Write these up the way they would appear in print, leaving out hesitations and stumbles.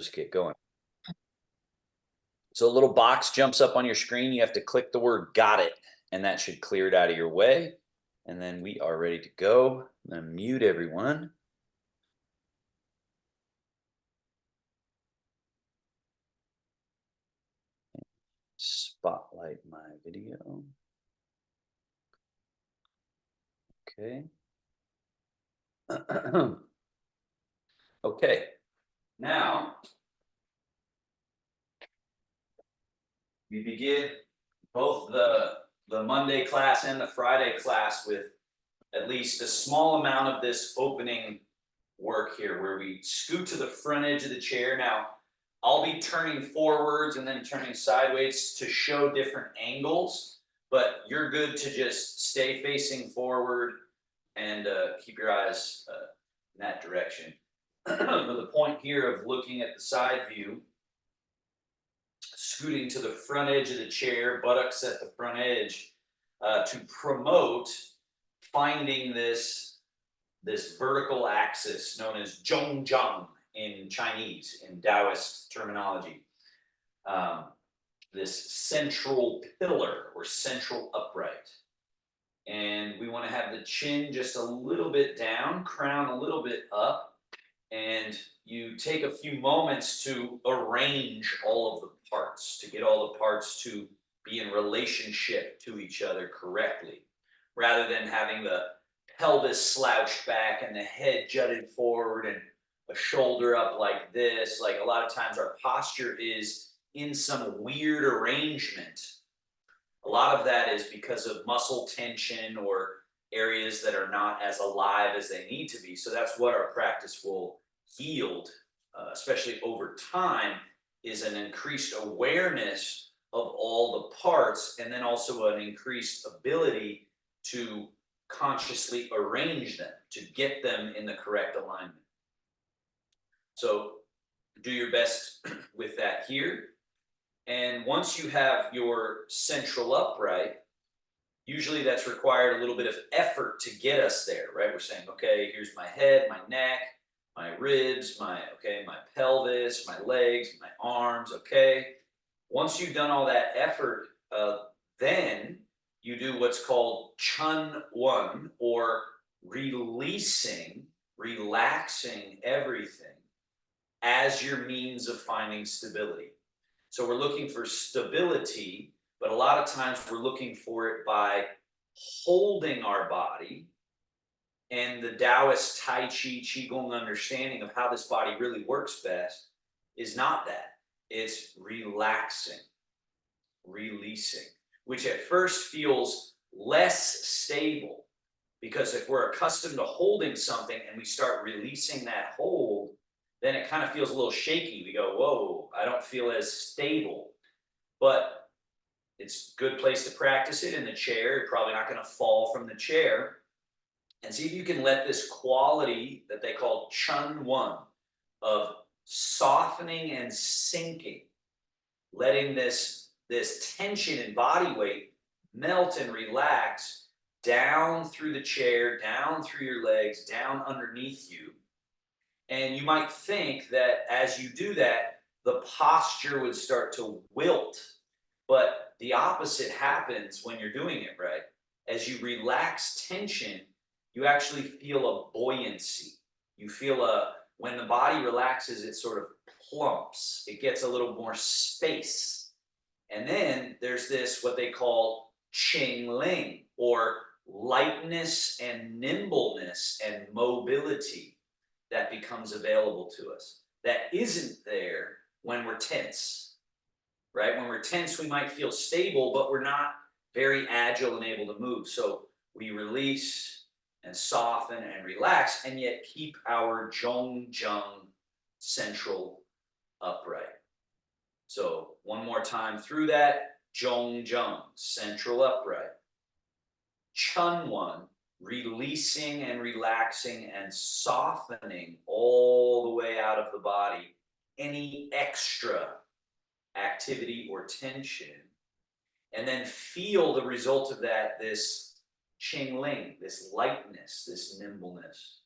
Just get going. So a little box jumps up on your screen. You have to click the word "got it," and that should clear it out of your way. And then we are ready to go. I'm going to mute everyone. Spotlight my video. Okay. Okay. Now we begin both the Monday class and the Friday class with at least a small amount of this opening work here where we scoot to the front edge of the chair. Now, I'll be turning forwards and then turning sideways to show different angles, but you're good to just stay facing forward and keep your eyes in that direction. But the point here of looking at the side view, scooting to the front edge of the chair, buttocks at the front edge, to promote finding this vertical axis known as zhongzhang in Chinese, in Taoist terminology. This central pillar or central upright. And we want to have the chin just a little bit down, crown a little bit up, and you take a few moments to arrange all of the parts, to get all the parts to be in relationship to each other correctly, rather than having the pelvis slouched back and the head jutted forward and a shoulder up like this. Like a lot of times our posture is in some weird arrangement. A lot of that is because of muscle tension or areas that are not as alive as they need to be. So that's what our practice will yield, especially over time, is an increased awareness of all the parts, and then also an increased ability to consciously arrange them, to get them in the correct alignment. So do your best with that here. And once you have your central upright, usually that's required a little bit of effort to get us there, right? We're saying, okay, here's my head, my neck, my ribs, my pelvis, my legs, my arms, okay? Once you've done all that effort, then you do what's called Chun One, or releasing, relaxing everything as your means of finding stability. So we're looking for stability, but a lot of times we're looking for it by holding our body. And the Taoist Tai Chi Qigong understanding of how this body really works best is not that. It's relaxing, releasing, which at first feels less stable, because if we're accustomed to holding something and we start releasing that hold, then it kind of feels a little shaky. We go, whoa, I don't feel as stable. But it's a good place to practice it in the chair. You're probably not going to fall from the chair. And see if you can let this quality that they call Chun One, of softening and sinking, letting this tension and body weight melt and relax down through the chair, down through your legs, down underneath you. And you might think that as you do that, the posture would start to wilt. But the opposite happens when you're doing it right. As you relax tension, you actually feel a buoyancy. You feel when the body relaxes, it sort of plumps. It gets a little more space. And then there's this, what they call Qing Ling, or lightness and nimbleness and mobility that becomes available to us, that isn't there when we're tense, right? When we're tense, we might feel stable, but we're not very agile and able to move. So we release and soften and relax, and yet keep our zhongzheng central upright. So one more time through that, zhongzheng, central upright. Chun One, releasing and relaxing and softening all the way out of the body any extra activity or tension. And then feel the result of that, this Qing Ling, this lightness, this nimbleness.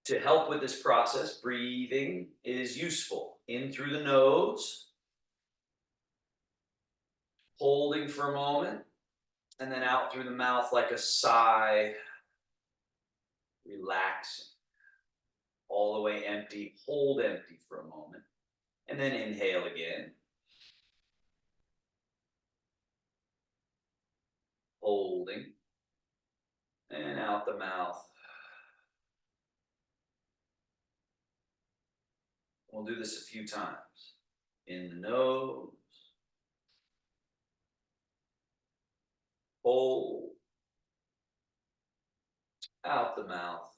To help with this process, breathing is useful. In through the nose, holding for a moment, and then out through the mouth like a sigh, relaxing. All the way empty, hold empty for a moment, and then inhale again. Holding, and out the mouth. We'll do this a few times. In the nose, hold, out the mouth,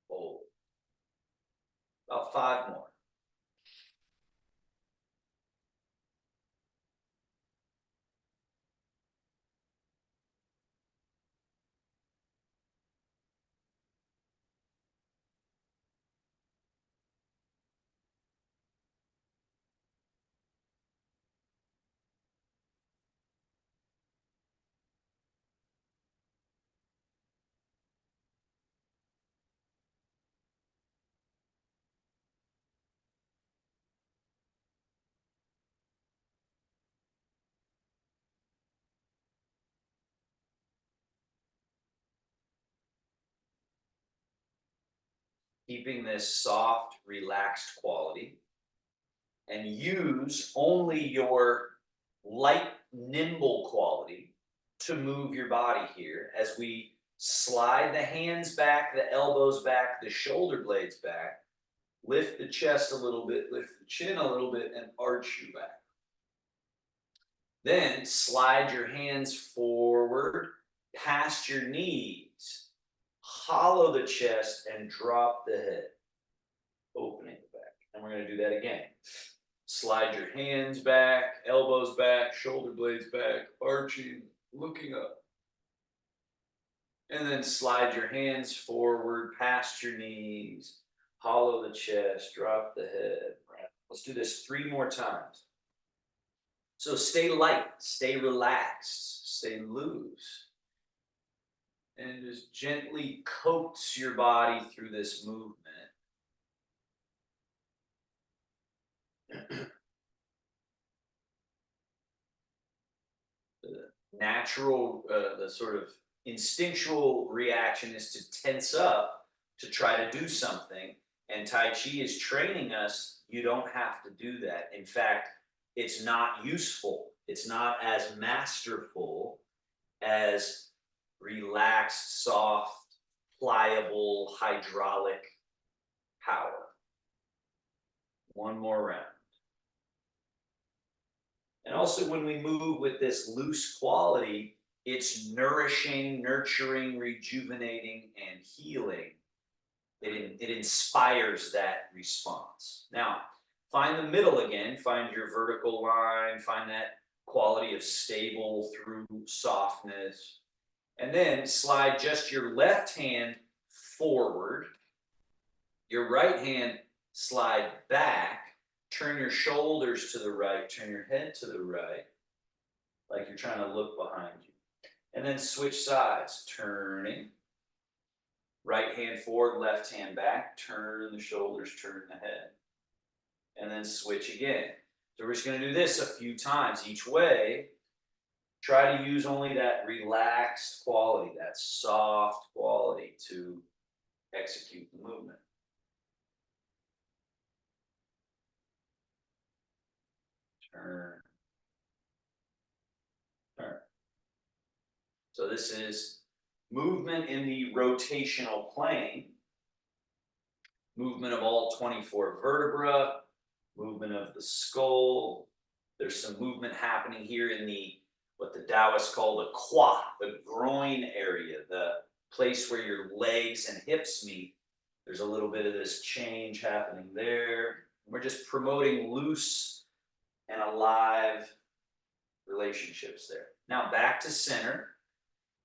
hold. About 5 more. Keeping this soft, relaxed quality, and use only your light, nimble quality to move your body here as we slide the hands back, the elbows back, the shoulder blades back, lift the chest a little bit, lift the chin a little bit, and arch you back. Then slide your hands forward past your knees, hollow the chest, and drop the head, opening the back. And we're going to do that again. Slide your hands back, elbows back, shoulder blades back, arching, looking up. And then slide your hands forward past your knees, hollow the chest, drop the head. Let's do this 3 more times. So stay light, stay relaxed, stay loose. And just gently coax your body through this movement. The natural, the sort of instinctual reaction is to tense up to try to do something. And Tai Chi is training us, you don't have to do that. In fact, it's not useful. It's not as masterful as relaxed, soft, pliable, hydraulic power. 1 more round. And also when we move with this loose quality, it's nourishing, nurturing, rejuvenating, and healing. It inspires that response. Now, find the middle again, find your vertical line, find that quality of stable through softness. And then slide just your left hand forward, your right hand slide back, turn your shoulders to the right, turn your head to the right, like you're trying to look behind you. And then switch sides, turning. Right hand forward, left hand back, turn the shoulders, turn the head. And then switch again. So we're just going to do this a few times each way. Try to use only that relaxed quality, that soft quality to execute the movement. Turn. Turn. So this is movement in the rotational plane, movement of all 24 vertebrae, movement of the skull. There's some movement happening here in the what the Taoists call the qua, the groin area, the place where your legs and hips meet. There's a little bit of this change happening there. We're just promoting loose and alive relationships there. Now back to center.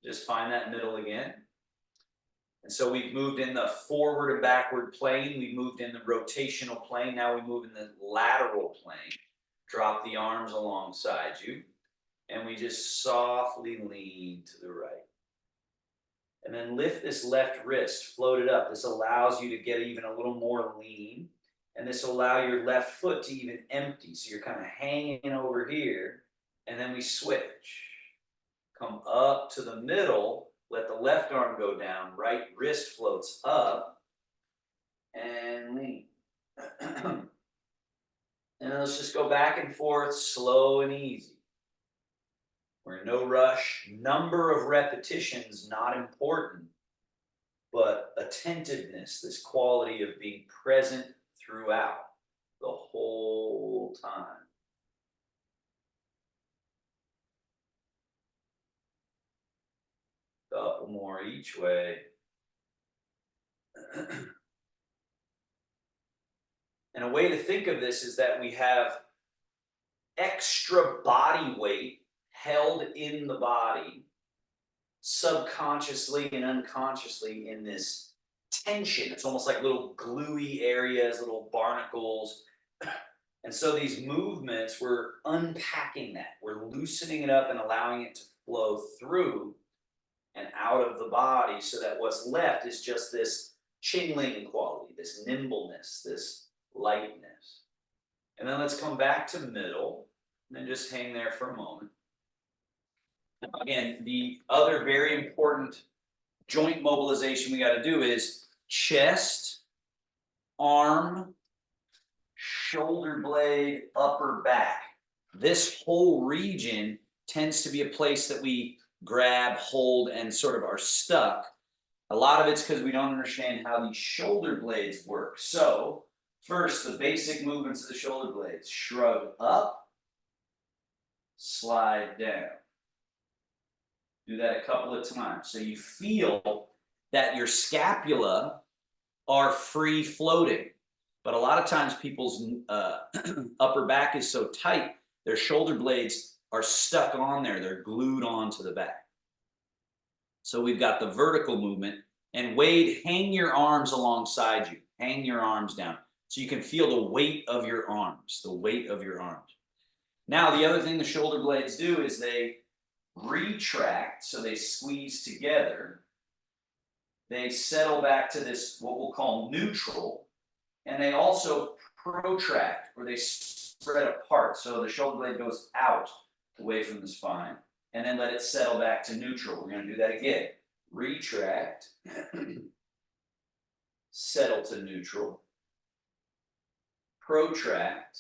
Just find that middle again. And so we've moved in the forward and backward plane. We've moved in the rotational plane. Now we move in the lateral plane. Drop the arms alongside you. And we just softly lean to the right. And then lift this left wrist, float it up. This allows you to get even a little more lean. And this will allow your left foot to even empty. So you're kind of hanging over here. And then we switch. Come up to the middle. Let the left arm go down. Right wrist floats up. And lean. And let's just go back and forth, slow and easy. We're in no rush. Number of repetitions, not important, but attentiveness, this quality of being present throughout the whole time. Couple more each way. And a way to think of this is that we have extra body weight held in the body subconsciously and unconsciously in this tension. It's almost like little gluey areas, little barnacles. And so these movements, we're unpacking that. We're loosening it up and allowing it to flow through and out of the body so that what's left is just this chingling quality, this nimbleness, this lightness. And then let's come back to middle and then just hang there for a moment. Again, the other very important joint mobilization we got to do is chest, arm, shoulder blade, upper back. This whole region tends to be a place that we grab, hold, and sort of are stuck. A lot of it's because we don't understand how these shoulder blades work. So first, the basic movements of the shoulder blades. Shrug up, slide down. Do that a couple of times. So you feel that your scapula are free floating. But a lot of times people's upper back is so tight, their shoulder blades are stuck on there. They're glued onto the back. So we've got the vertical movement. And Wade, hang your arms alongside you. Hang your arms down. So you can feel the weight of your arms, the weight of your arms. Now, the other thing the shoulder blades do is they retract, so they squeeze together. They settle back to this, what we'll call neutral, and they also protract, or they spread apart. So the shoulder blade goes out away from the spine, and then let it settle back to neutral. We're going to do that again. Retract, settle to neutral, protract,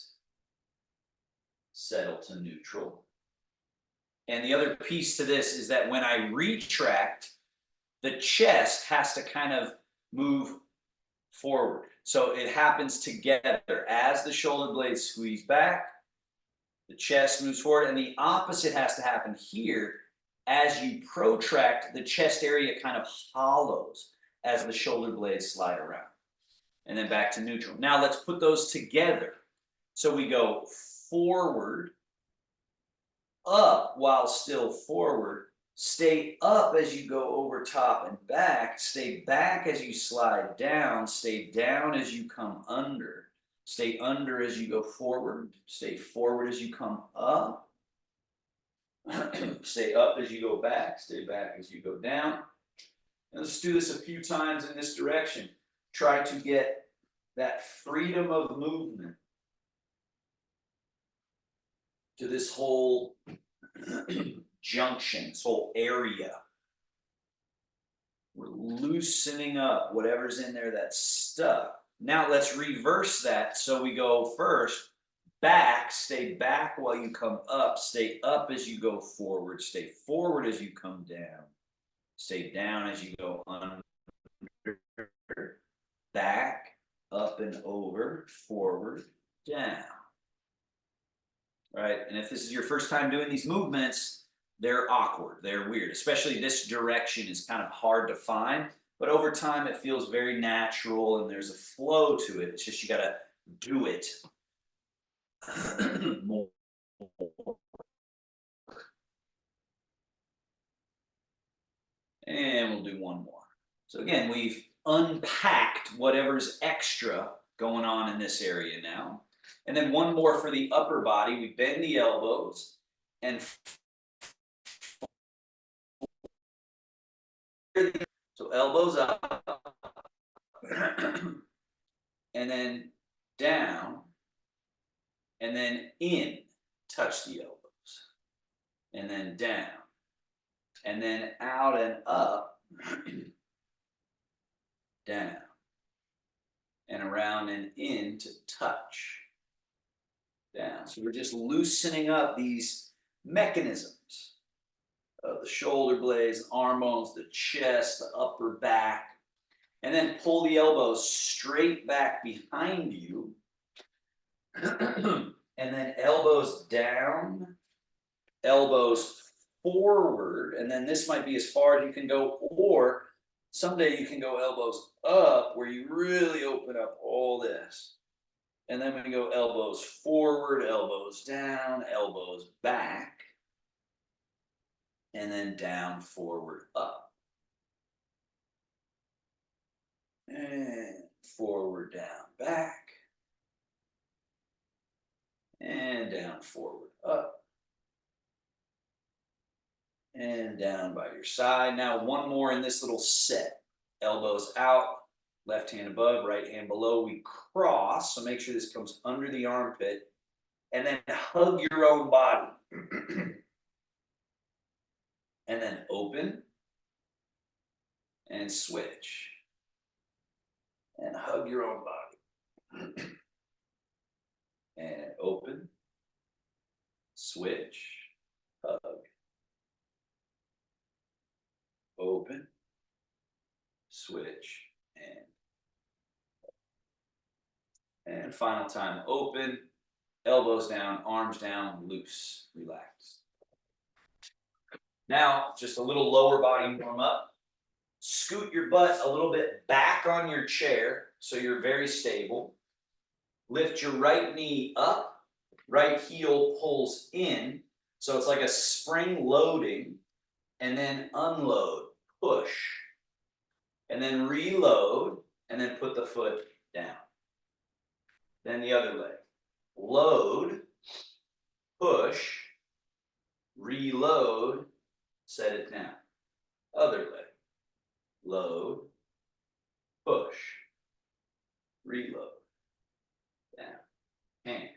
settle to neutral. And the other piece to this is that when I retract, the chest has to kind of move forward. So it happens together. As the shoulder blades squeeze back, the chest moves forward, and the opposite has to happen here. As you protract, the chest area kind of hollows as the shoulder blades slide around. And then back to neutral. Now let's put those together. So we go forward, up while still forward, stay up as you go over top and back, stay back as you slide down, stay down as you come under, stay under as you go forward, stay forward as you come up, stay up as you go back, stay back as you go down. And let's do this a few times in this direction. Try to get that freedom of movement to this whole junction, this whole area. We're loosening up whatever's in there that's stuck. Now let's reverse that. So we go first back, stay back while you come up, stay up as you go forward, stay forward as you come down, stay down as you go under, back, up and over, forward, down. Right? And if this is your first time doing these movements, they're awkward, they're weird, especially this direction is kind of hard to find, but over time it feels very natural and there's a flow to it. It's just you got to do it more. And we'll do one more. So again, we've unpacked whatever's extra going on in this area now. And then one more for the upper body. We bend the elbows and elbows up, and then down, and then in, touch the elbows, and then down, and then out and up, down, and around and in to touch, down. So we're just loosening up these mechanisms of the shoulder blades, arm bones, the chest, the upper back, and then pull the elbows straight back behind you, and then elbows down, elbows forward, and then this might be as far as you can go, or someday you can go elbows up where you really open up all this. And then we go elbows forward, elbows down, elbows back, and then down, forward, up. And forward, down, back, and down, forward, up, and down by your side. Now one more in this little set. Elbows out, left hand above, right hand below. We cross, so make sure this comes under the armpit, and then hug your own body. And then open and switch. And hug your own body. And open, switch, hug. Open, switch, and final time, open, elbows down, arms down, loose, relax. Now, just a little lower body warm up. Scoot your butt a little bit back on your chair so you're very stable. Lift your right knee up, right heel pulls in, so it's like a spring loading, and then unload, push, and then reload, and then put the foot down. Then the other leg. Load, push, reload, set it down. Other leg. Load, push, reload, down, hand.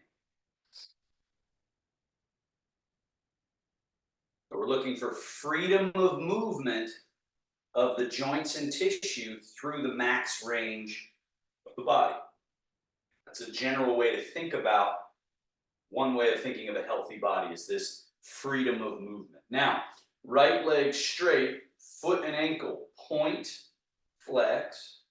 So we're looking for freedom of movement of the joints and tissue through the max range of the body. That's a general way to think about, one way of thinking of a healthy body is this freedom of movement. Now, right leg straight, foot and ankle, point, flex.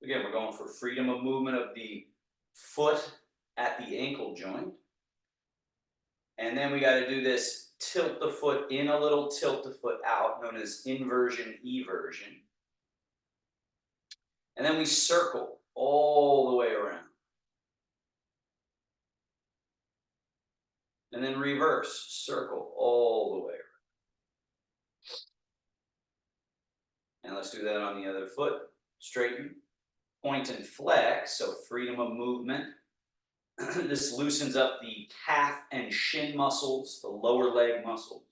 Again, we're going for freedom of movement of the foot at the ankle joint. And then we got to do this tilt the foot in a little, tilt the foot out, known as inversion, eversion. And then we circle all the way around. And then reverse, circle all the way around. And let's do that on the other foot. Straighten, point and flex, so freedom of movement. This loosens up the calf and shin muscles, the lower leg muscles.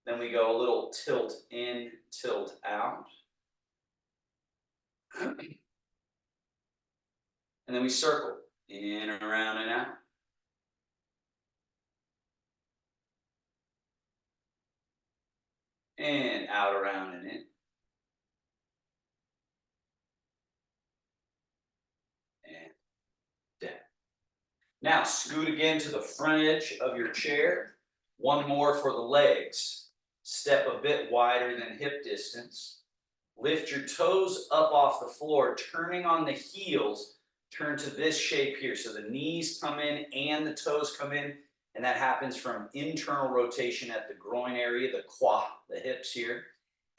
Then we go a little tilt in, tilt out. And then we circle in, around, and out. And out, around, and in. And down. Now, scoot again to the front edge of your chair. One more for the legs. Step a bit wider than hip distance. Lift your toes up off the floor, turning on the heels. Turn to this shape here. So the knees come in and the toes come in. And that happens from internal rotation at the groin area, the quad, the hips here.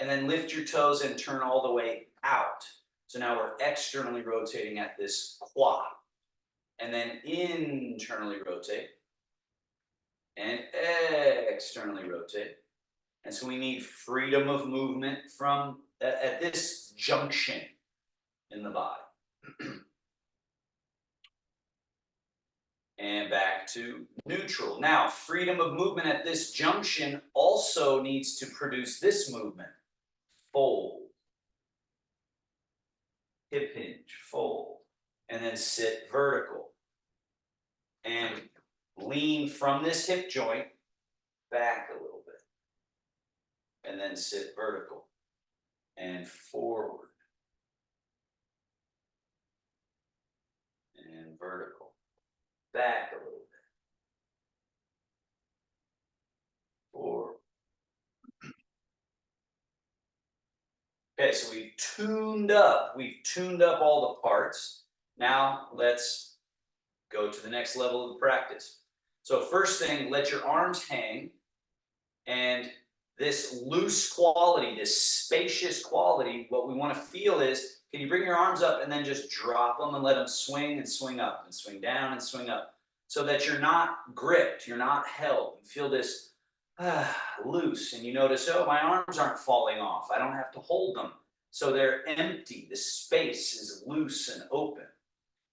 And then lift your toes and turn all the way out. So now we're externally rotating at this quad. And then internally rotate. And externally rotate. And so we need freedom of movement from at this junction in the body. And back to neutral. Now, freedom of movement at this junction also needs to produce this movement. Fold. hip hinge, fold, and then sit vertical. And lean from this hip joint back a little bit. And then sit vertical and forward and vertical. Back a little bit. Forward. Okay, so we've tuned up all the parts. Now let's go to the next level of the practice. So first thing, let your arms hang, and this loose quality, this spacious quality, what we want to feel is, can you bring your arms up and then just drop them and let them swing and swing up and swing down and swing up, so that you're not gripped, you're not held. You feel this loose, and you notice, oh, my arms aren't falling off. I don't have to hold them. So they're empty. The space is loose and open.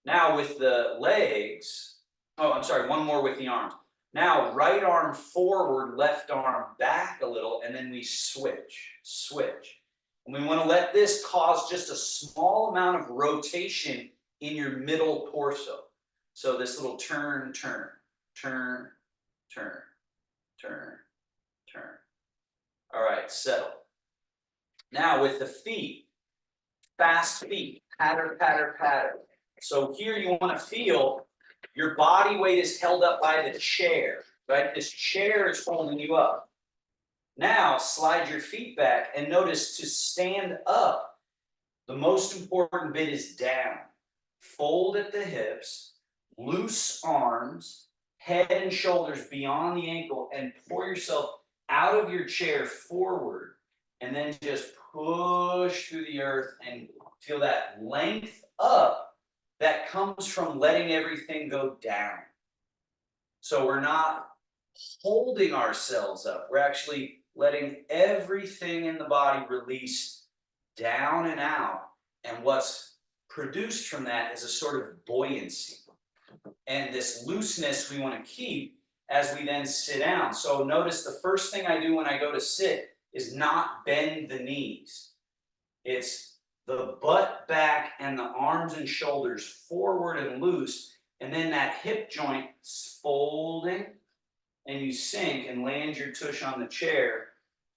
Now with the legs, oh, I'm sorry, one more with the arms. Now, right arm forward, left arm back a little, and then we switch. And we want to let this cause just a small amount of rotation in your middle torso. So this little turn, turn, turn, turn, turn, turn. All right, settle. Now with the feet, fast feet, patter, patter, patter. So here you want to feel your body weight is held up by the chair, right? This chair is holding you up. Now slide your feet back and notice to stand up, the most important bit is down. Fold at the hips, loose arms, head and shoulders beyond the ankle, and pour yourself out of your chair forward, and then just push through the earth and feel that length up that comes from letting everything go down. So we're not holding ourselves up. We're actually letting everything in the body release down and out. And what's produced from that is a sort of buoyancy. And this looseness we want to keep as we then sit down. So notice the first thing I do when I go to sit is not bend the knees. It's the butt back and the arms and shoulders forward and loose, and then that hip joint folding, and you sink and land your tush on the chair.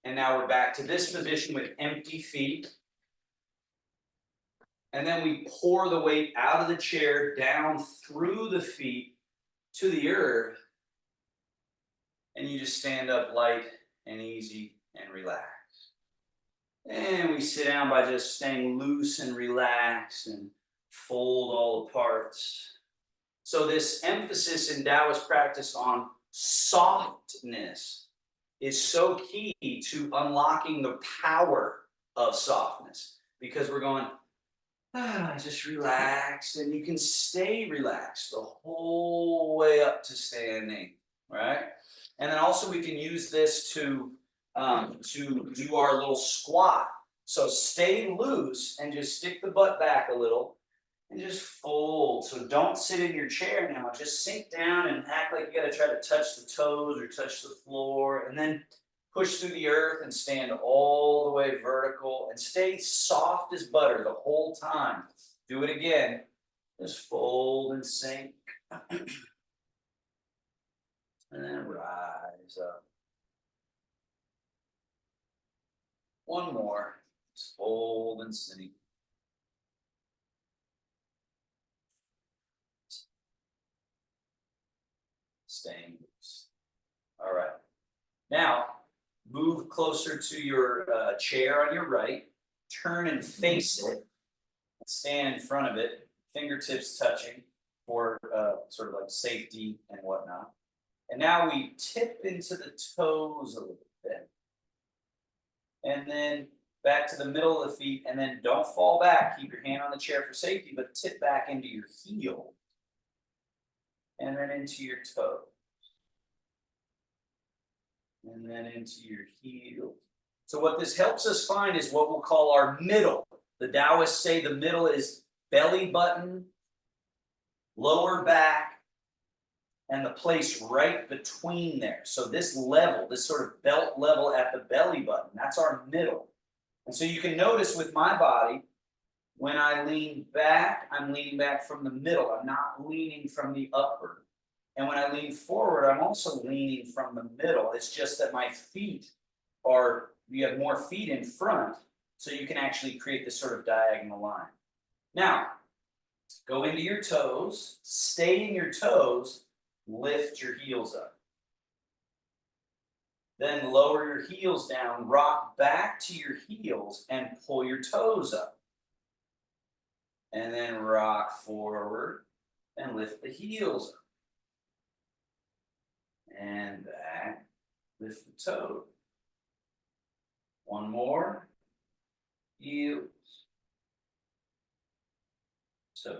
And now we're back to this position with empty feet. And then we pour the weight out of the chair down through the feet to the earth. And you just stand up light and easy and relaxed. And we sit down by just staying loose and relaxed and fold all the parts. So this emphasis in Taoist practice on softness is so key to unlocking the power of softness, because we're going, just relax, and you can stay relaxed the whole way up to standing, right? And then also we can use this to do our little squat. So stay loose and just stick the butt back a little and just fold. So don't sit in your chair now. Just sink down and act like you got to try to touch the toes or touch the floor, and then push through the earth and stand all the way vertical and stay soft as butter the whole time. Do it again. Just fold and sink. And then rise up. One more. Just fold and sink. Staying loose. All right. Now, move closer to your chair on your right. Turn and face it. Stand in front of it. Fingertips touching for sort of like safety and whatnot. And now we tip into the toes a little bit. And then back to the middle of the feet, and then don't fall back. Keep your hand on the chair for safety, but tip back into your heel. And then into your toe. And then into your heel. So what this helps us find is what we'll call our middle. The Taoists say the middle is belly button, lower back, and the place right between there. So this level, this sort of belt level at the belly button, that's our middle. And so you can notice with my body, When I lean back, I'm leaning back from the middle. I'm not leaning from the upward. And when I lean forward, I'm also leaning from the middle. It's just that my feet are, you have more feet in front, so you can actually create this sort of diagonal line. Now, go into your toes, stay in your toes, lift your heels up. Then lower your heels down, rock back to your heels, and pull your toes up. And then rock forward and lift the heels up. And back, lift the toe. One more, heels, toe.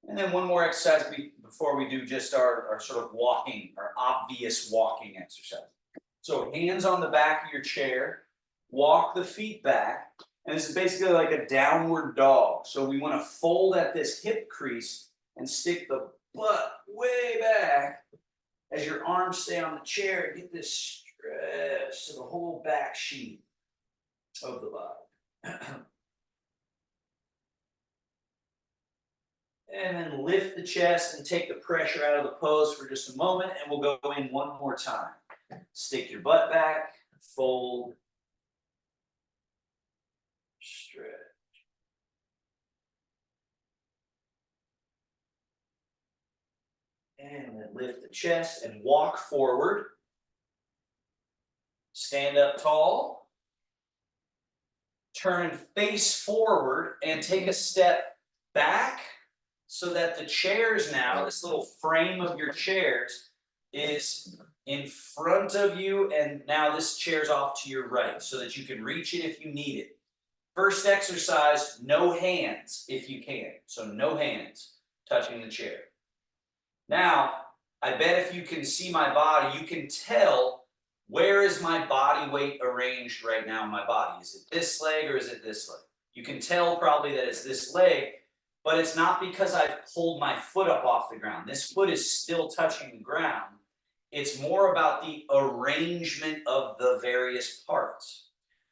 And then one more exercise before we do just our sort of walking, our obvious walking exercise. So hands on the back of your chair, walk the feet back, and this is basically like a downward dog. So we want to fold at this hip crease and stick the butt way back as your arms stay on the chair and get this stretch to the whole back sheath of the body. And then lift the chest and take the pressure out of the pose for just a moment, and we'll go in one more time. Stick your butt back, fold, stretch. And then lift the chest and walk forward. Stand up tall. Turn face forward and take a step back so that the chairs now, this little frame of your chairs, is in front of you, and now this chair's off to your right so that you can reach it if you need it. First exercise, no hands if you can. So no hands touching the chair. Now, I bet if you can see my body, you can tell where is my body weight arranged right now in my body. Is it this leg or is it this leg? You can tell probably that it's this leg, but it's not because I've pulled my foot up off the ground. This foot is still touching the ground. It's more about the arrangement of the various parts.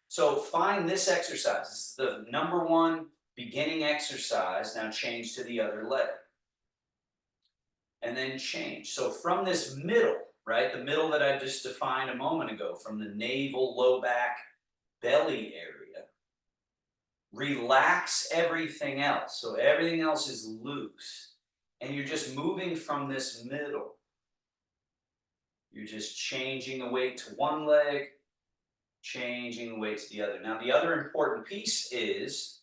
So find this exercise. This is the number one beginning exercise. Now change to the other leg. And then change. So from this middle, right, the middle that I just defined a moment ago, from the navel, low back, belly area, relax everything else. So everything else is loose. And you're just moving from this middle. You're just changing the weight to one leg, changing the weight to the other. Now, the other important piece is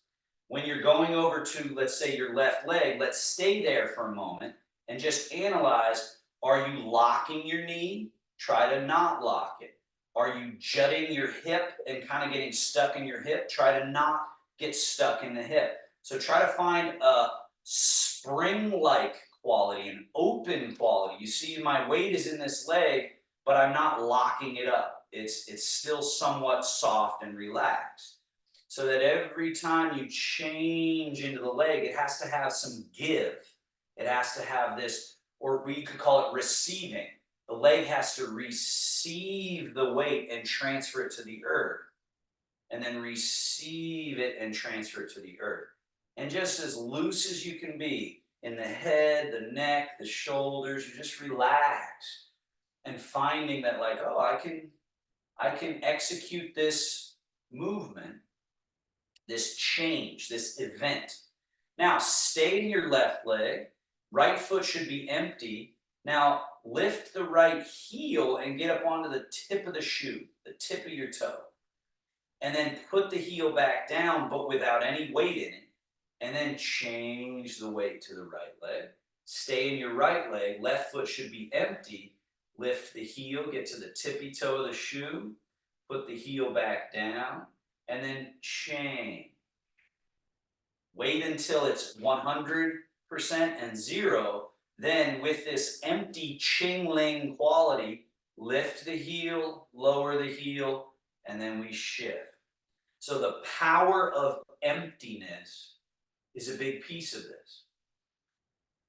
when you're going over to, let's say, your left leg, let's stay there for a moment and just analyze, are you locking your knee? Try to not lock it. Are you jutting your hip and kind of getting stuck in your hip? Try to not get stuck in the hip. So try to find a spring-like quality, an open quality. You see, my weight is in this leg, but I'm not locking it up. It's still somewhat soft and relaxed. So that every time you change into the leg, it has to have some give. It has to have this, or we could call it receiving. The leg has to receive the weight and transfer it to the earth. And then receive it and transfer it to the earth. And just as loose as you can be in the head, the neck, the shoulders, you just relax. And finding that, like, oh, I can execute this movement, this change, this event. Now, stay in your left leg. Right foot should be empty. Now, lift the right heel and get up onto the tip of the shoe, the tip of your toe. And then put the heel back down, but without any weight in it. And then change the weight to the right leg. Stay in your right leg. Left foot should be empty. Lift the heel, get to the tippy toe of the shoe. Put the heel back down. And then change. Wait until it's 100% and 0. Then with this empty ching-ling quality, lift the heel, lower the heel, and then we shift. So the power of emptiness is a big piece of this.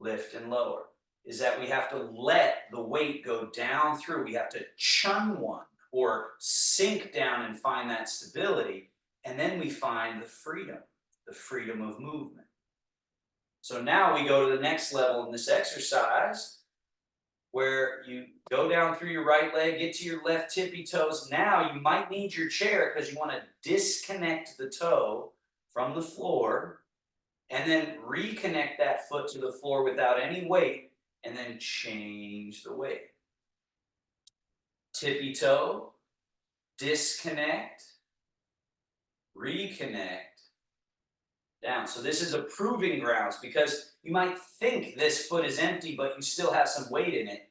Lift and lower. Is that we have to let the weight go down through. We have to chun one or sink down and find that stability. And then we find the the freedom of movement. So now we go to the next level in this exercise where you go down through your right leg, get to your left tippy toes. Now you might need your chair because you want to disconnect the toe from the floor and then reconnect that foot to the floor without any weight and then change the weight. Tippy toe, disconnect, reconnect, down. So this is a proving grounds because you might think this foot is empty, but you still have some weight in it.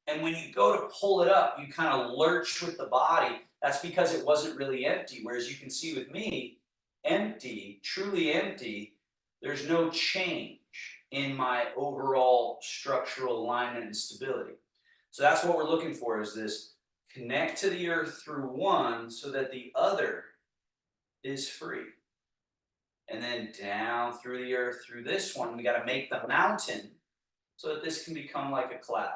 And when you go to pull it up, you kind of lurch with the body. That's because it wasn't really empty. Whereas you can see with me, empty, truly empty, there's no change in my overall structural alignment and stability. So that's what we're looking for is this connect to the earth through one so that the other is free. And then down through the earth through this one, we got to make the mountain so that this can become like a cloud.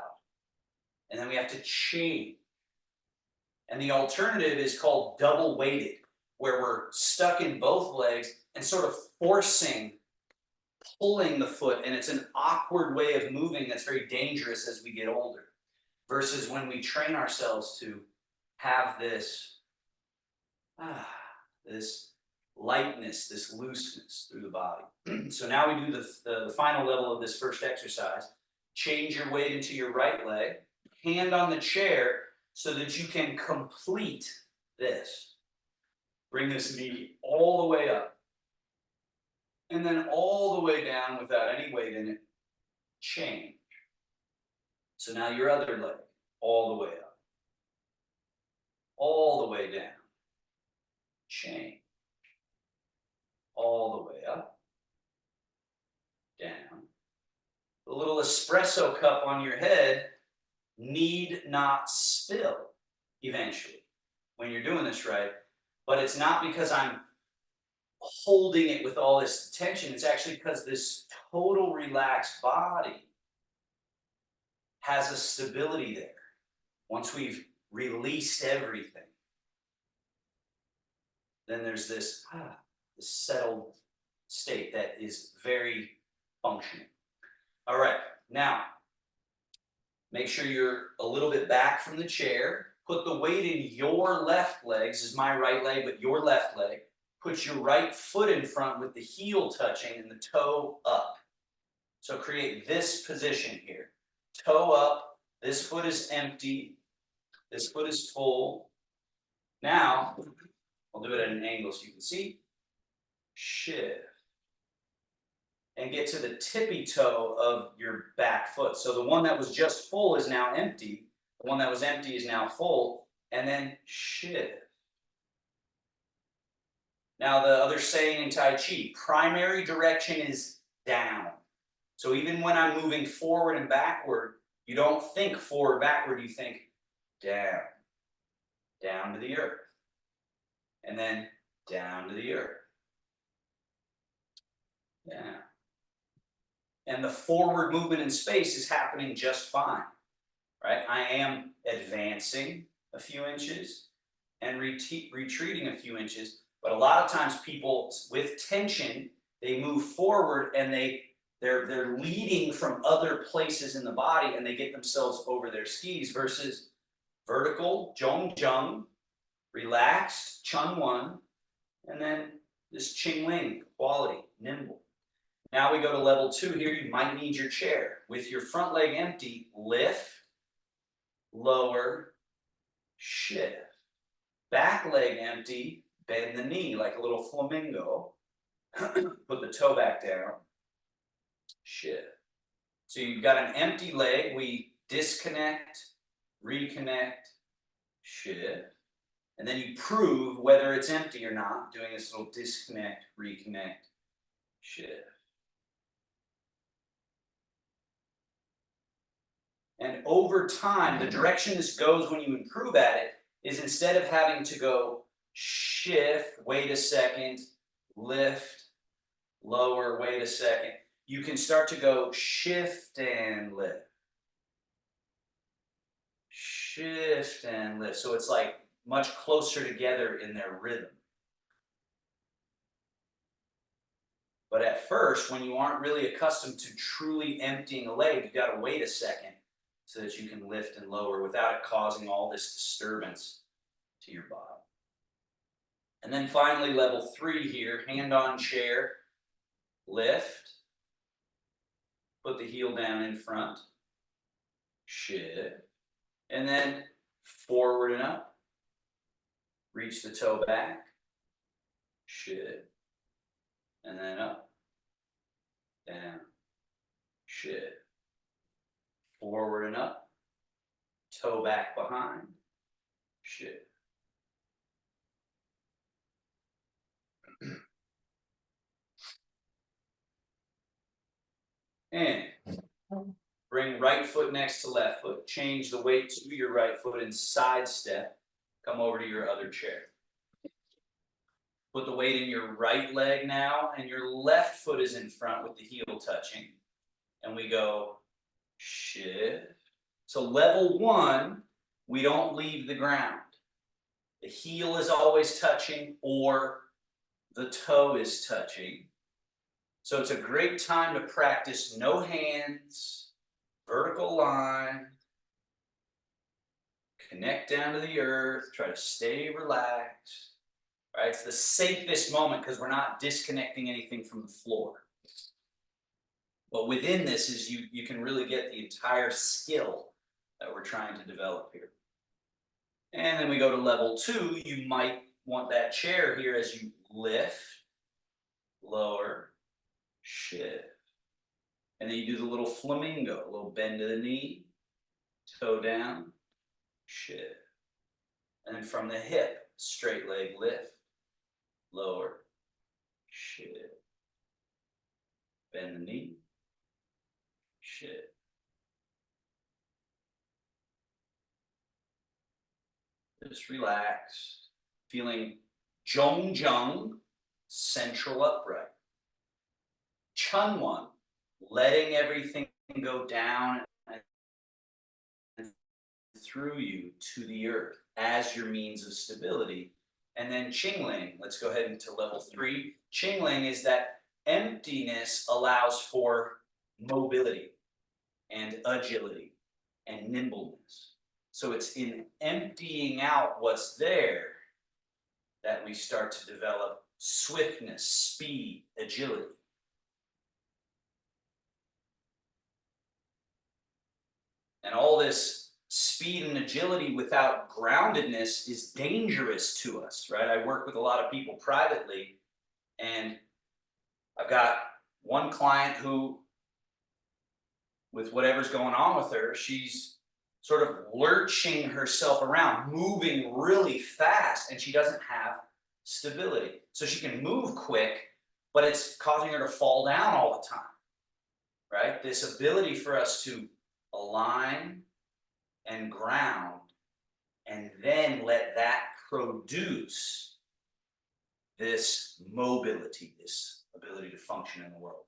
And then we have to change. And the alternative is called double weighted, where we're stuck in both legs and sort of forcing, pulling the foot. And it's an awkward way of moving that's very dangerous as we get older. Versus when we train ourselves to have this, this lightness, this looseness through the body. So now we do the final level of this first exercise. Change your weight into your right leg, hand on the chair so that you can complete this. Bring this knee all the way up. And then all the way down without any weight in it. Change. So now your other leg, all the way up. All the way down. Change. All the way up. Down. The little espresso cup on your head need not spill eventually when you're doing this right. But it's not because I'm holding it with all this tension. It's actually because this total relaxed body has a stability there. Once we've released everything, then there's this settled state that is very functioning. All right, now make sure you're a little bit back from the chair. Put the weight in your left leg. This is my right leg, but your left leg. Put your right foot in front with the heel touching and the toe up. So create this position here. Toe up. This foot is empty. This foot is full. Now, I'll do it at an angle so you can see. Shift. And get to the tippy toe of your back foot. So the one that was just full is now empty. The one that was empty is now full. And then shift. Now the other saying in Tai Chi, primary direction is down. So even when I'm moving forward and backward, you don't think forward, backward, you think down. Down to the earth. And then down to the earth. Down. And the forward movement in space is happening just fine, right? I am advancing a few inches and retreating a few inches, but a lot of times people with tension, they move forward and they're leading from other places in the body and they get themselves over their skis versus vertical, zhong zheng, relaxed, chun wan, and then this ching ling, quality, nimble. Now we go to level 2 here. You might need your chair. With your front leg empty, lift, lower, shift. Back leg empty, bend the knee like a little flamingo. Put the toe back down, shift. So you've got an empty leg. We disconnect, reconnect, shift. And then you prove whether it's empty or not, doing this little disconnect, reconnect, shift. And over time, the direction this goes when you improve at it is instead of having to go shift, wait a second, lift, lower, wait a second, you can start to go shift and lift. Shift and lift. So it's like much closer together in their rhythm. But at first, when you aren't really accustomed to truly emptying a leg, you got to wait a second so that you can lift and lower without it causing all this disturbance to your body. And then finally, level 3 here, hand on chair, lift, put the heel down in front, shift, and then forward and up, reach the toe back, shift, and then up, down, shift, forward and up, toe back behind, shift. And bring right foot next to left foot. Change the weight to your right foot and side step. Come over to your other chair. Put the weight in your right leg now, and your left foot is in front with the heel touching. And we go shift. So level 1, we don't leave the ground. The heel is always touching or the toe is touching. So it's a great time to practice no hands, vertical line, connect down to the earth, try to stay relaxed. Right? It's the safest moment because we're not disconnecting anything from the floor. But within this is you can really get the entire skill that we're trying to develop here. And then we go to level 2. You might want that chair here as you lift, lower, shift. And then you do the little flamingo, a little bend to the knee, toe down, shift. And then from the hip, straight leg lift, lower, shift. Bend the knee, shift. Just relax, feeling Zhong, central upright. Chunwan, letting everything go down and through you to the earth as your means of stability. And then Qingling, let's go ahead into level 3. Qingling is that emptiness allows for mobility and agility and nimbleness. So it's in emptying out what's there that we start to develop swiftness, speed, agility. And all this speed and agility without groundedness is dangerous to us, right? I work with a lot of people privately, and I've got one client who, with whatever's going on with her, she's sort of lurching herself around, moving really fast, and she doesn't have stability. So she can move quick, but it's causing her to fall down all the time, right? This ability for us to align and ground, and then let that produce this mobility, this ability to function in the world.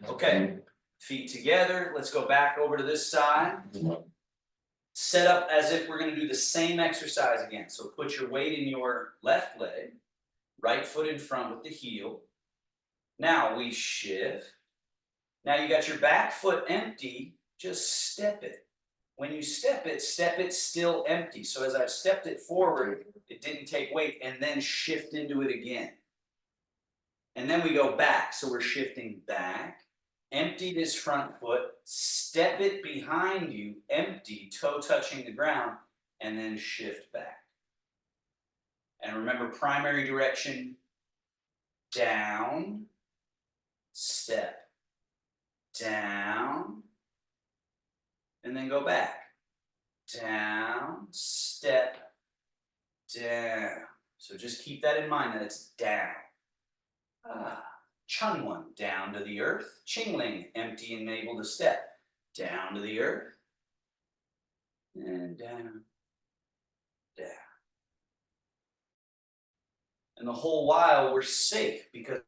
Okay, feet together. Let's go back over to this side. Set up as if we're going to do the same exercise again. So put your weight in your left leg, right foot in front with the heel. Now we shift. Now you got your back foot empty, just step it. When you step it still empty. So as I've stepped it forward, it didn't take weight, and then shift into it again. And then we go back. So we're shifting back. Empty this front foot, step it behind you, empty, toe touching the ground, and then shift back. And remember, primary direction, down, step, down, and then go back. Down, step, down. So just keep that in mind that it's down. Chunwan, down to the earth. Qingling, empty and able to step. Down to the earth. And down, down. And the whole while we're safe because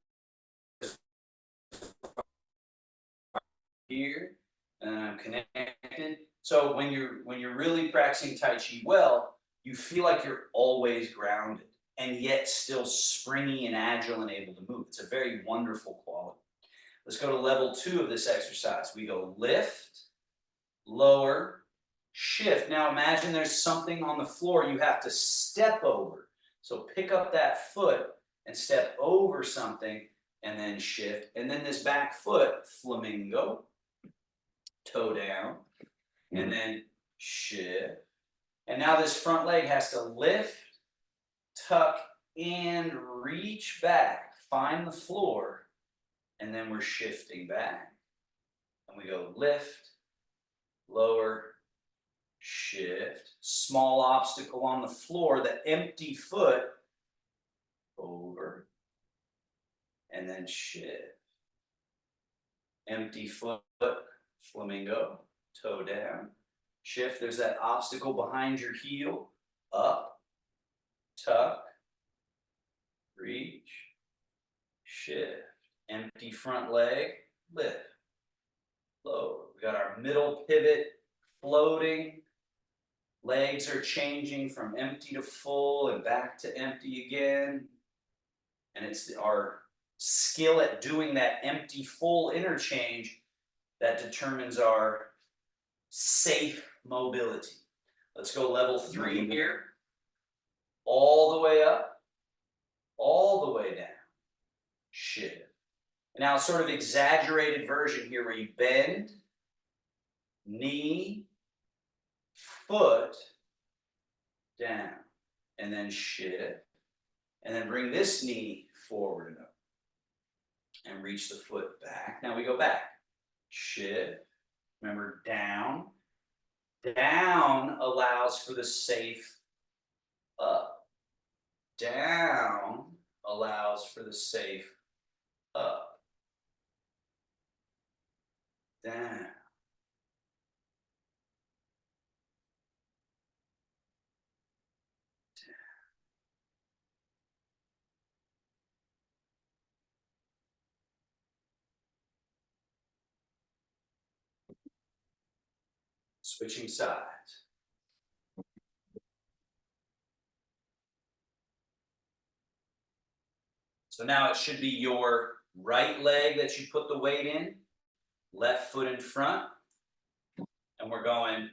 here, and I'm connected. So when you're really practicing Tai Chi well, you feel like you're always grounded and yet still springy and agile and able to move. It's a very wonderful quality. Let's go to level 2 of this exercise. We go lift, lower, shift. Now imagine there's something on the floor you have to step over. So pick up that foot and step over something and then shift. And then this back foot, flamingo, toe down, and then shift. And now this front leg has to lift, tuck, and reach back. Find the floor, and then we're shifting back. And we go lift, lower, shift. Small obstacle on the floor, the empty foot, over, and then shift. Empty foot, flamingo, toe down. Shift, there's that obstacle behind your heel, up, tuck, reach, shift. Empty front leg, lift, lower. We got our middle pivot floating. Legs are changing from empty to full and back to empty again. And it's our skill at doing that empty full interchange that determines our safe mobility. Let's go level 3 here. All the way up, all the way down. Shift. Now, sort of exaggerated version here where you bend, knee, foot, down, and then shift. And then bring this knee forward and up. And reach the foot back. Now we go back. Shift. Remember, down. Down allows for the safe up. Down allows for the safe up. Down. Switching sides. So now it should be your right leg that you put the weight in, left foot in front, and we're going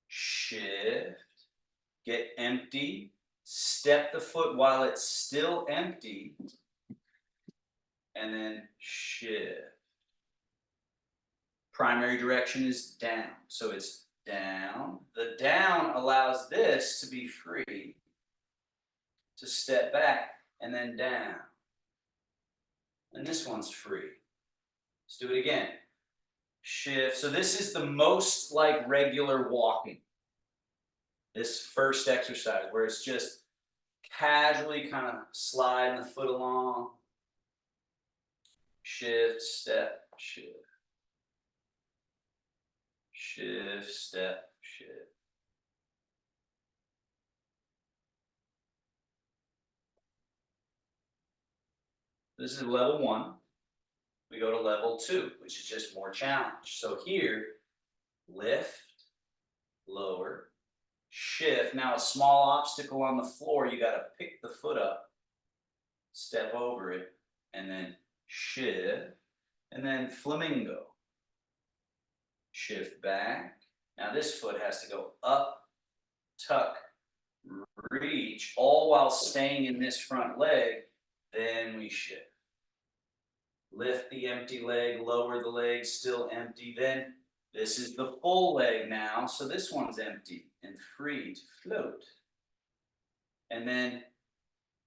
shift, get empty, step the foot while it's still empty, and then shift. Primary direction is down, so it's down. The down allows this to be free to step back and then down. And this one's free. Let's do it again. Shift. So this is the most like regular walking. This first exercise where it's just casually kind of sliding the foot along. Shift, step, shift. Shift, step, shift. This is level 1. We go to level 2, which is just more challenge. So here, lift, lower, shift. Now a small obstacle on the floor, you got to pick the foot up, step over it, and then shift, and then flamingo. Shift back. Now this foot has to go up, tuck, reach, all while staying in this front leg. Then we shift. Lift the empty leg, lower the leg, still empty. Then this is the full leg now, so this one's empty and free to float. And then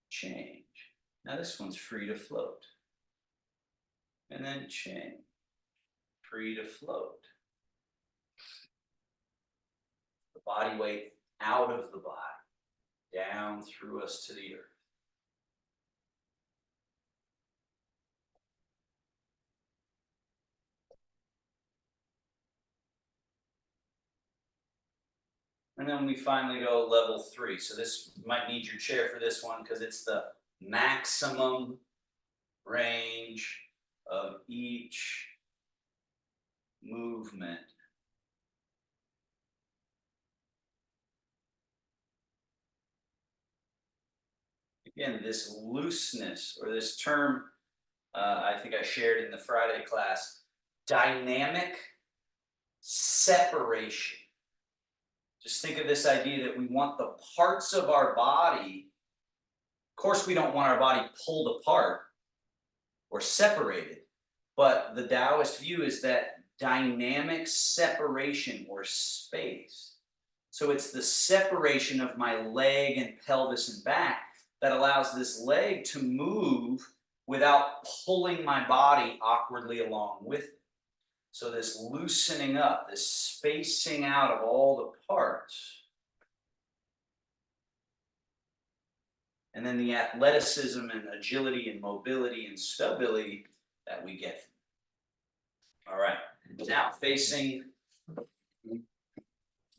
change. Now this one's free to float. And then change. Free to float. The body weight out of the body, down through us to the earth. And then we finally go level 3. So this might need your chair for this one because it's the maximum range of each movement. Again, this looseness, or this term I think I shared in the Friday class, dynamic separation. Just think of this idea that we want the parts of our body. Of course, we don't want our body pulled apart or separated, but the Taoist view is that dynamic separation or space. So it's the separation of my leg and pelvis and back that allows this leg to move without pulling my body awkwardly along with it. So this loosening up, this spacing out of all the parts. And then the athleticism and agility and mobility and stability that we get. All right, now facing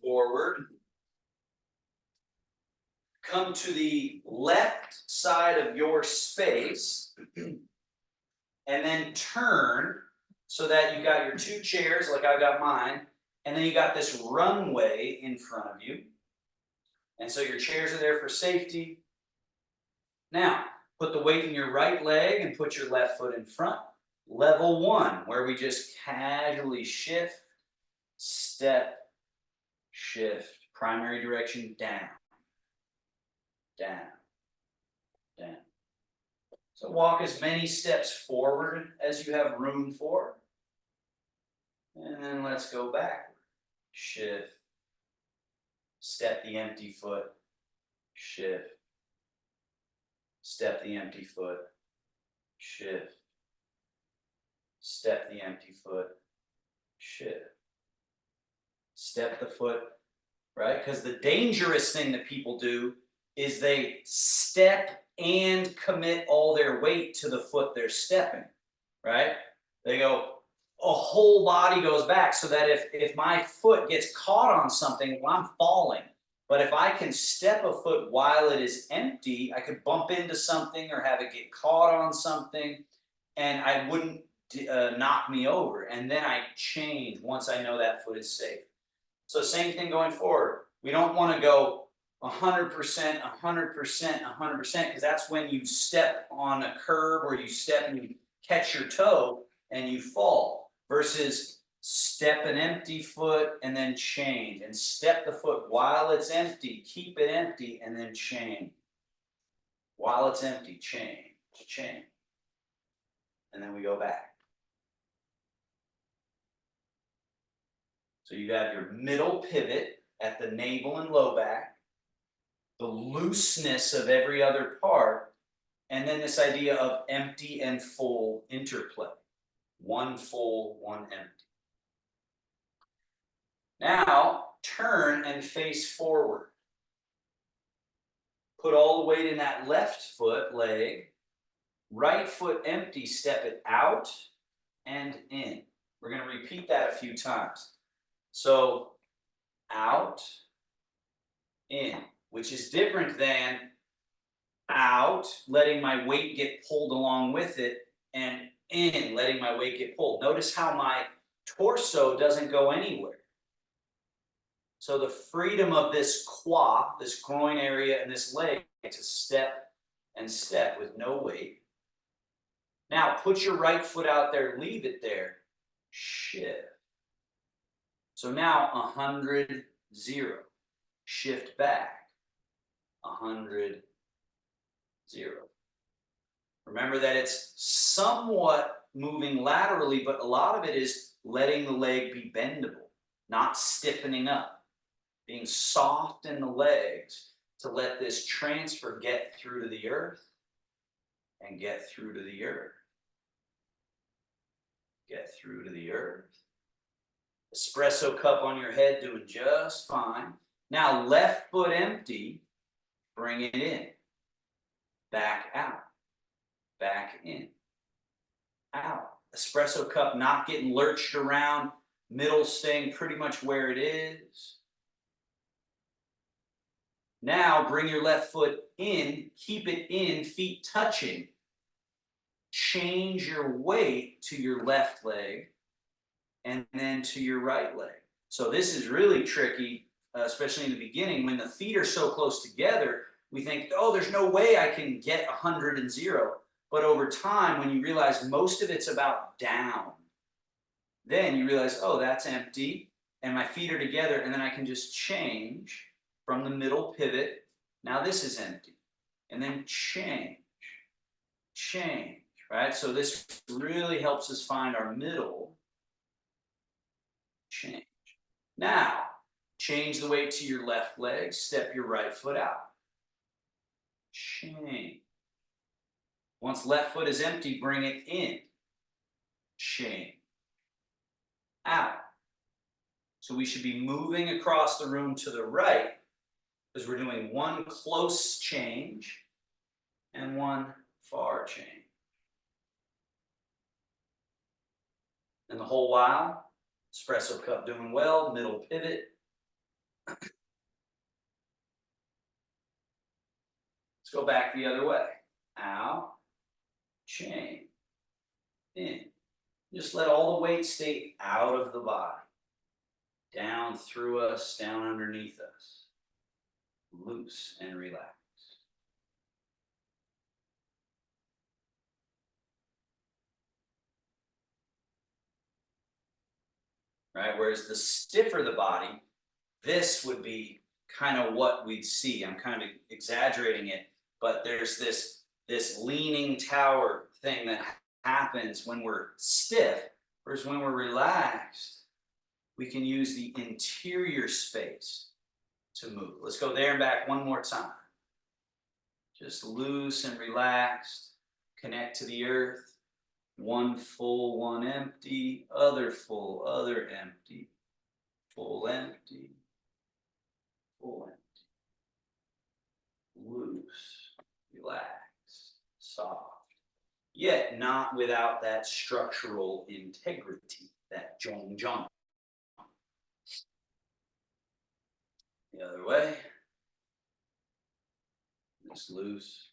forward. Come to the left side of your space and then turn so that you got your two chairs like I got mine, and then you got this runway in front of you. And so your chairs are there for safety. Now, put the weight in your right leg and put your left foot in front. Level 1, where we just casually shift, step, shift, primary direction, down, down, down. So walk as many steps forward as you have room for. And then let's go backward. Shift, step the empty foot, shift, step the empty foot, shift, step the empty foot, shift. Step the foot, right? Because the dangerous thing that people do is they step and commit all their weight to the foot they're stepping, right? They go, a whole body goes back so that if my foot gets caught on something, well, I'm falling. But if I can step a foot while it is empty, I could bump into something or have it get caught on something, and I wouldn't knock me over. And then I change once I know that foot is safe. So same thing going forward. We don't want to go 100%, 100%, 100%, because that's when you step on a curb or you step and you catch your toe and you fall, versus step an empty foot and then change, and step the foot while it's empty, keep it empty, and then change. While it's empty, change, change. And then we go back. So you have your middle pivot at the navel and low back, the looseness of every other part, and then this idea of empty and full interplay. One full, one empty. Now, turn and face forward. Put all the weight in that left foot leg. Right foot empty, step it out and in. We're going to repeat that a few times. So, out, in, which is different than out, letting my weight get pulled along with it, and in, letting my weight get pulled. Notice how my torso doesn't go anywhere. So the freedom of this quad, this groin area, and this leg to step and step with no weight. Now put your right foot out there, leave it there, shift. So now 100, 0. Shift back, 100, 0. Remember that it's somewhat moving laterally, but a lot of it is letting the leg be bendable, not stiffening up, being soft in the legs to let this transfer get through to the earth and get through to the earth. Get through to the earth. Espresso cup on your head, doing just fine. Now left foot empty, bring it in. Back out. Back in. Out. Espresso cup not getting lurched around, middle staying pretty much where it is. Now bring your left foot in, keep it in, feet touching. Change your weight to your left leg and then to your right leg. So this is really tricky, especially in the beginning. When the feet are so close together, we think, oh, there's no way I can get 100 and 0. But over time, when you realize most of it's about down, then you realize, oh, that's empty, and my feet are together, and then I can just change from the middle pivot. Now this is empty, and then change, right? So this really helps us find our middle. Change. Now, change the weight to your left leg, step your right foot out. Change. Once left foot is empty, bring it in. Change. Out. So we should be moving across the room to the right because we're doing one close change and one far change. And the whole while, espresso cup doing well, middle pivot. Let's go back the other way. Out, change, in. Just let all the weight stay out of the body. Down through us, down underneath us. Loose and relaxed. Right? Whereas the stiffer the body, this would be kind of what we'd see. I'm kind of exaggerating it, but there's this leaning tower thing that happens when we're stiff, whereas when we're relaxed, we can use the interior space to move. Let's go there and back one more time. Just loose and relaxed, connect to the earth. One full, one empty, other full, other empty, full empty, full empty. Loose, relaxed, soft. Yet not without that structural integrity, that jong. The other way. Just loose.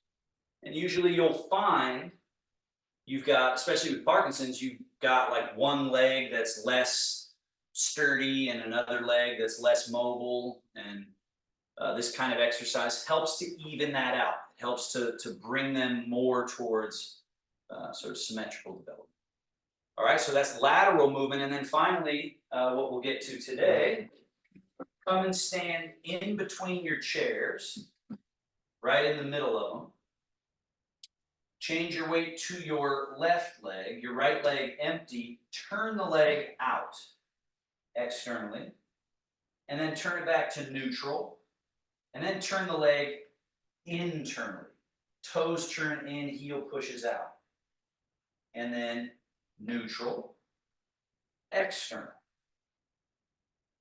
And usually you'll find you've got, especially with Parkinson's, you've got like one leg that's less sturdy and another leg that's less mobile. And this kind of exercise helps to even that out. It helps to bring them more towards sort of symmetrical development. All right, so that's lateral movement. And then finally, what we'll get to today, come and stand in between your chairs, right in the middle of them. Change your weight to your left leg, your right leg empty, turn the leg out externally, and then turn it back to neutral, and then turn the leg internally. Toes turn in, heel pushes out. And then neutral, external,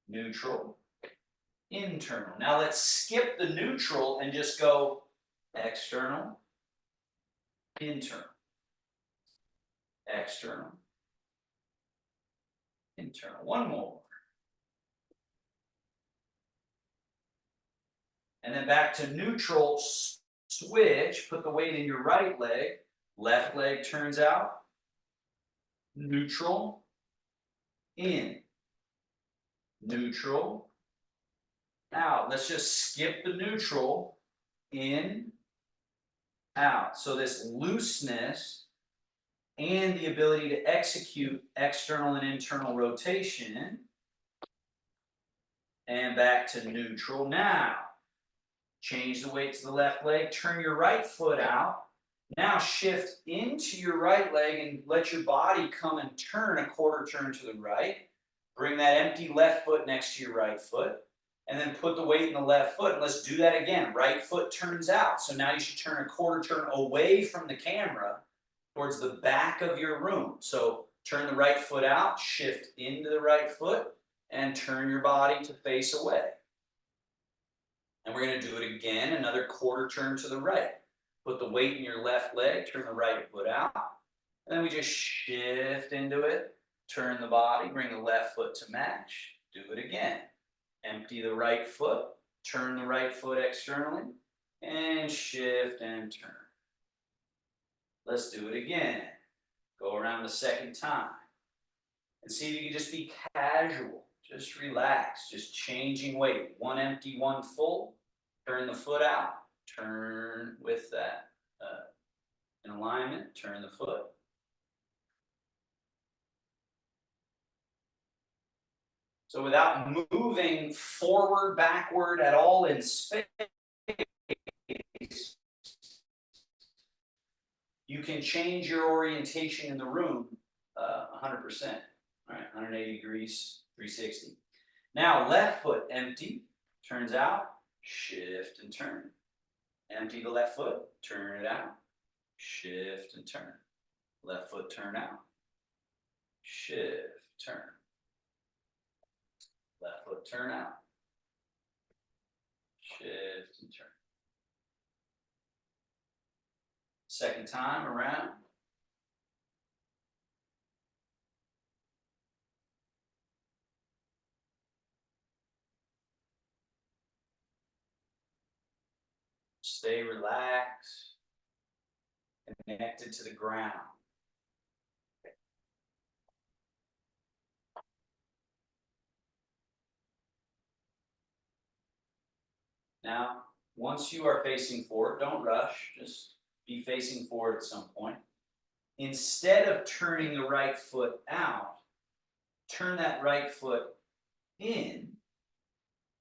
neutral, internal. Now let's skip the neutral and just go external, internal, external, internal. One more. And then back to neutral, switch, put the weight in your right leg, left leg turns out, neutral, in, neutral, out. Let's just skip the neutral, in, out. So this looseness and the ability to execute external and internal rotation. And back to neutral. Now, change the weight to the left leg. Turn your right foot out. Now shift into your right leg and let your body come and turn a quarter turn to the right. Bring that empty left foot next to your right foot. And then put the weight in the left foot. And let's do that again. Right foot turns out. So now you should turn a quarter turn away from the camera towards the back of your room. So turn the right foot out, shift into the right foot, and turn your body to face away. And we're going to do it again, another quarter turn to the right. Put the weight in your left leg, turn the right foot out. And then we just shift into it, turn the body, bring the left foot to match. Do it again. Empty the right foot, turn the right foot externally, and shift and turn. Let's do it again. Go around the second time. And see if you can just be casual. Just relax. Just changing weight. One empty, one full. Turn the foot out. Turn with that. in alignment, turn the foot. So without moving forward, backward at all in space, you can change your orientation in the room 100%. All right, 180 degrees, 360. Now, left foot empty, turns out, shift and turn. Empty the left foot, turn it out, shift and turn. Left foot turn out, shift, turn. Left foot turn out, shift and turn. Second time around. Stay relaxed, connected to the ground. Now, once you are facing forward, don't rush, just be facing forward at some point. Instead of turning the right foot out, turn that right foot in,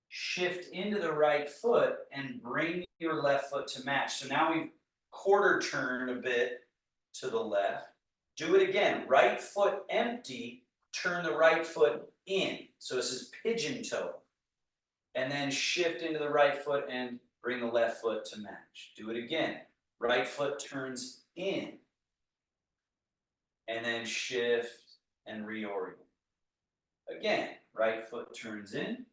shift into the right foot, and bring your left foot to match. So now we've quarter turned a bit to the left. Do it again. Right foot empty, turn the right foot in. So this is pigeon toe. And then shift into the right foot and bring the left foot to match. Do it again. Right foot turns in. And then shift and reorient. Again, right foot turns in.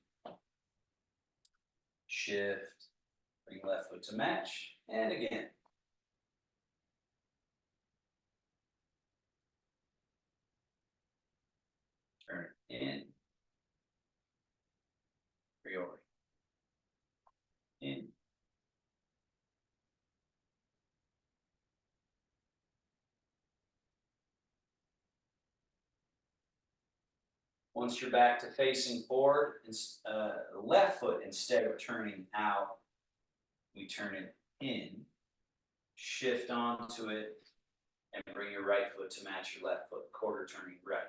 Shift, bring left foot to match. And again. Turn in. Reorient. In. Once you're back to facing forward, the left foot, instead of turning out, we turn it in, shift onto it, and bring your right foot to match your left foot, quarter turning right.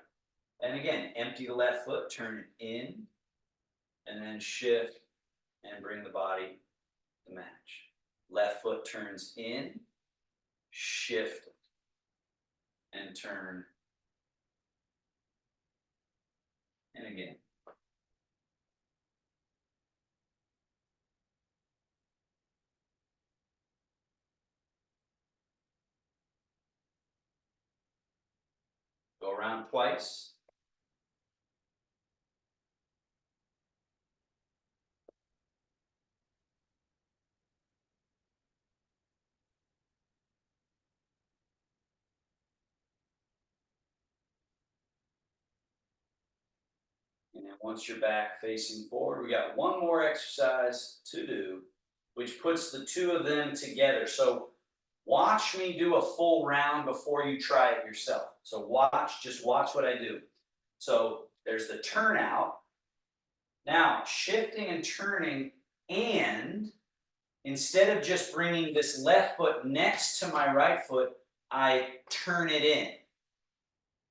And again, empty the left foot, turn it in, and then shift and bring the body to match. Left foot turns in, shift, and turn. And again. Go around twice. And then once you're back facing forward, we got one more exercise to do, which puts the two of them together. So watch me do a full round before you try it yourself. So just watch what I do. So there's the turnout. Now, shifting and turning, and instead of just bringing this left foot next to my right foot, I turn it in,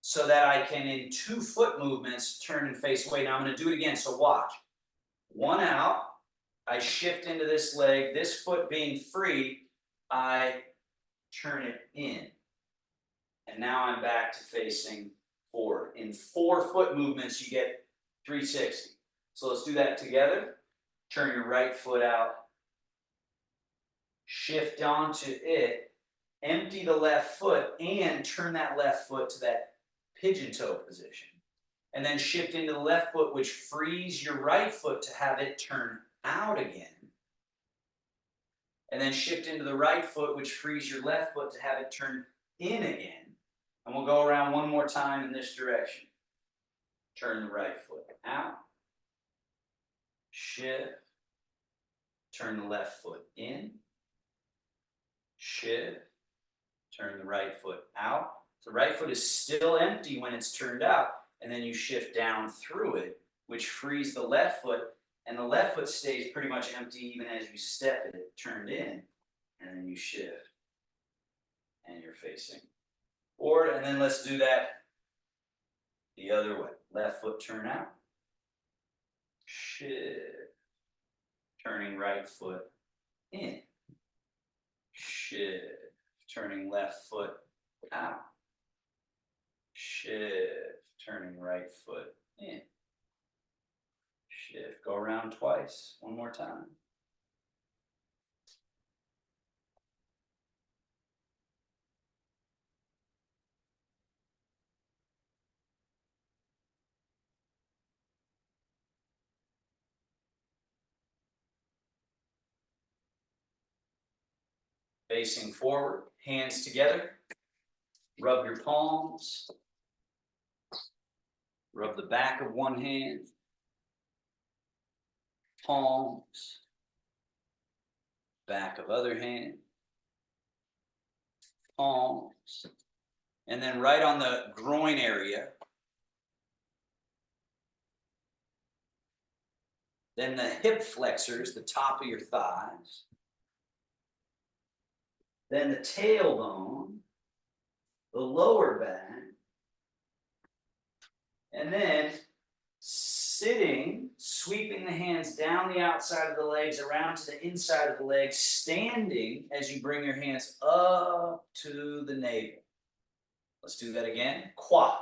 so that I can, in 2 foot movements, turn and face away. Now I'm going to do it again, so watch. One out, I shift into this leg, this foot being free, I turn it in. And now I'm back to facing forward. In 4 foot movements, you get 360. So let's do that together. Turn your right foot out, shift onto it, empty the left foot, and turn that left foot to that pigeon toe position. And then shift into the left foot, which frees your right foot to have it turn out again. And then shift into the right foot, which frees your left foot to have it turn in again. And we'll go around one more time in this direction. Turn the right foot out. Shift. Turn the left foot in. Shift. Turn the right foot out. The right foot is still empty when it's turned out, and then you shift down through it, which frees the left foot, and the left foot stays pretty much empty even as you step it turned in, and then you shift and you're facing forward. And then let's do that the other way. Left foot turn out. Shift. Turning right foot in. Shift. Turning left foot out. Shift. Turning right foot in. Shift. Go around twice. One more time. Facing forward, hands together. Rub your palms. Rub the back of one hand. Palms. Back of other hand. Palms. And then right on the groin area. Then the hip flexors, the top of your thighs. Then the tailbone, the lower back. And then sitting, sweeping the hands down the outside of the legs, around to the inside of the legs, standing as you bring your hands up to the navel. Let's do that again. Quad.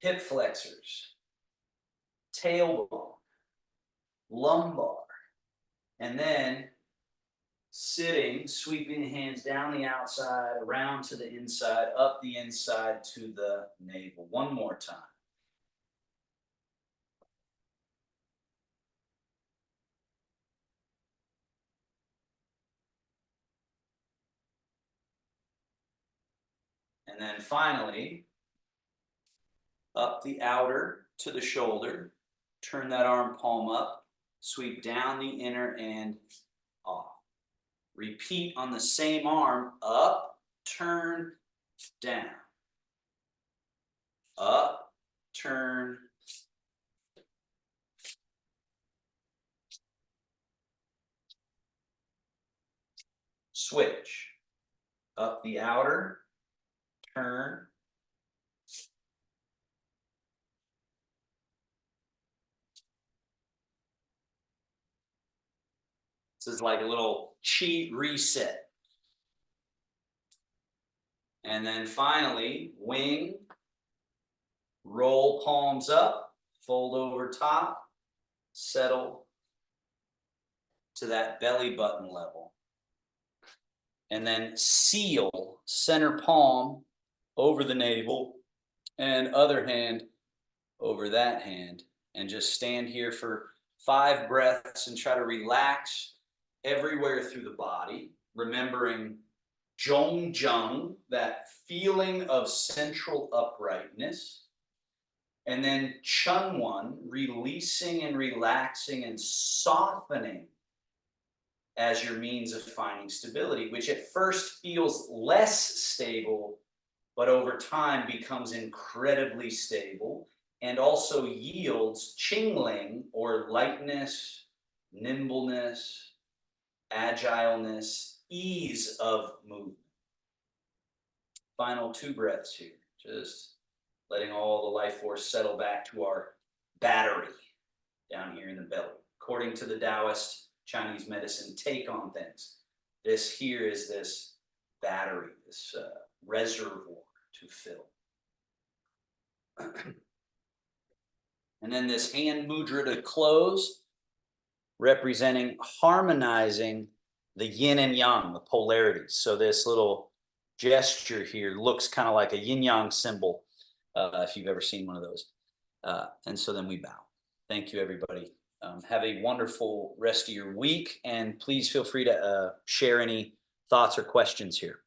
Hip flexors. Tailbone. Lumbar. And then sitting, sweeping the hands down the outside, around to the inside, up the inside to the navel. One more time. And then finally, up the outer to the shoulder. Turn that arm palm up. Sweep down the inner and off. Repeat on the same arm. Up, turn, down. Up, turn, switch. Up the outer, turn. This is like a little cheat reset. And then finally, wing, roll palms up, fold over top, settle to that belly button level. And then seal, center palm over the navel and other hand over that hand. And just stand here for 5 breaths and try to relax everywhere through the body, remembering Zhongjung, that feeling of central uprightness. And then Chunwan, releasing and relaxing and softening as your means of finding stability, which at first feels less stable, but over time becomes incredibly stable and also yields Qingling, or lightness, nimbleness, agileness, ease of movement. Final 2 breaths here, just letting all the life force settle back to our battery down here in the belly. According to the Taoist Chinese medicine take on things, this here is this battery, this reservoir to fill. And then this hand mudra to close, representing harmonizing the yin and yang, the polarities. So this little gesture here looks kind of like a yin yang symbol, if you've ever seen one of those. And so then we bow. Thank you, everybody. Have a wonderful rest of your week, and please feel free to share any thoughts or questions here.